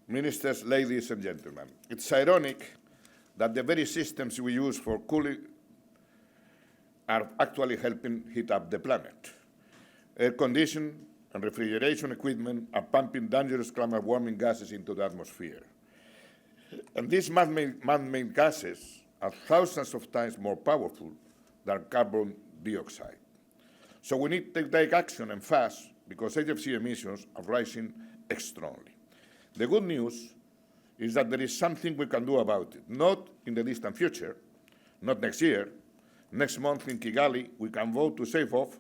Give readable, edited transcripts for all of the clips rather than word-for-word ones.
Ministers, ladies and gentlemen, it's ironic that the very systems we use for cooling are actually helping heat up the planet. Air conditioning and refrigeration equipment are pumping dangerous climate warming gases into the atmosphere. And these man-made gases are thousands of times more powerful than carbon dioxide. So we need to take action, and fast, because HFC emissions are rising extremely. The good news is that there is something we can do about it, not in the distant future, not next year. Next month in Kigali, we can vote to shave off,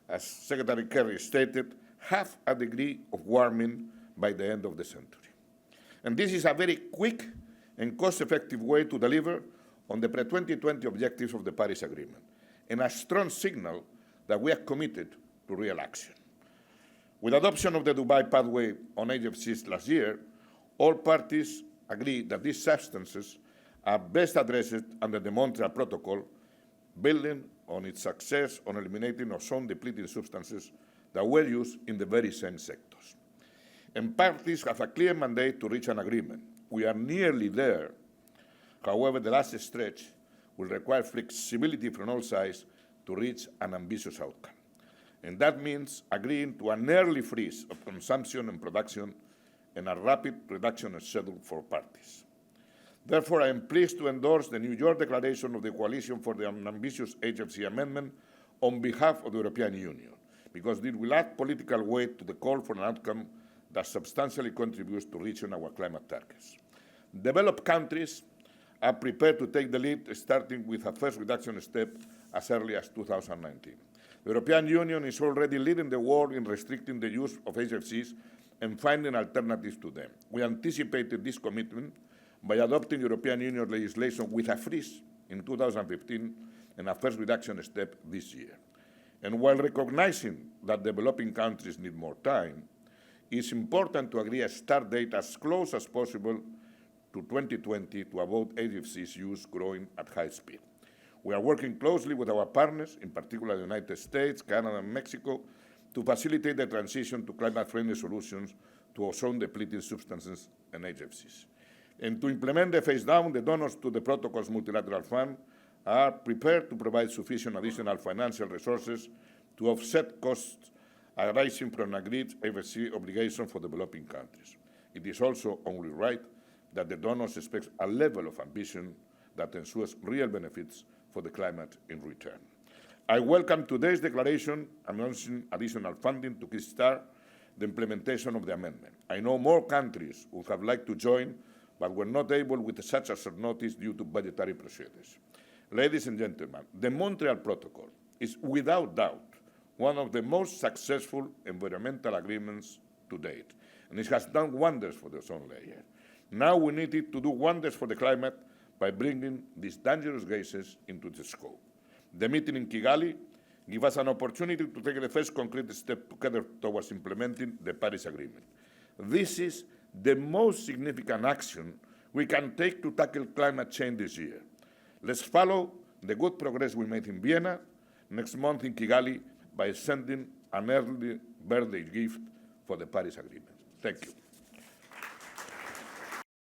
as Secretary Kerry stated, half a degree of warming by the end of the century. And this is a very quick and cost-effective way to deliver on the pre-2020 objectives of the Paris Agreement, and a strong signal that we are committed to real action. With adoption of the Dubai pathway on HFCs last year, all parties agree that these substances are best addressed under the Montreal Protocol, building on its success on eliminating ozone-depleting substances that were used in the very same sectors. And parties have a clear mandate to reach an agreement. We are nearly there. However, the last stretch will require flexibility from all sides to reach an ambitious outcome. And that means agreeing to an early freeze of consumption and production and a rapid reduction schedule for parties. Therefore, I am pleased to endorse the New York Declaration of the Coalition for the Ambitious HFC Amendment on behalf of the European Union, because it will add political weight to the call for an outcome that substantially contributes to reaching our climate targets. Developed countries are prepared to take the lead, starting with a first reduction step as early as 2019. The European Union is already leading the world in restricting the use of HFCs and finding alternatives to them. We anticipated this commitment by adopting European Union legislation with a freeze in 2015 and a first reduction step this year. And while recognizing that developing countries need more time, it's important to agree a start date as close as possible to 2020 to avoid HFCs use growing at high speed. We are working closely with our partners, in particular the United States, Canada, and Mexico, to facilitate the transition to climate-friendly solutions to ozone-depleting substances and HFCs. And to implement the phase-down, the donors to the protocol's multilateral fund are prepared to provide sufficient additional financial resources to offset costs arising from agreed HFC obligations for developing countries. It is also only right that the donors expect a level of ambition that ensures real benefits for the climate in return. I welcome today's declaration announcing additional funding to kickstart the implementation of the amendment. I know more countries would have liked to join, but were not able with such a short notice due to budgetary procedures. Ladies and gentlemen, the Montreal Protocol is without doubt one of the most successful environmental agreements to date, and it has done wonders for the ozone layer. Now we need it to do wonders for the climate by bringing these dangerous gases into the scope. The meeting in Kigali gives us an opportunity to take the first concrete step together towards implementing the Paris Agreement. This is the most significant action we can take to tackle climate change this year. Let's follow the good progress we made in Vienna next month in Kigali by sending an early birthday gift for the Paris Agreement. Thank you.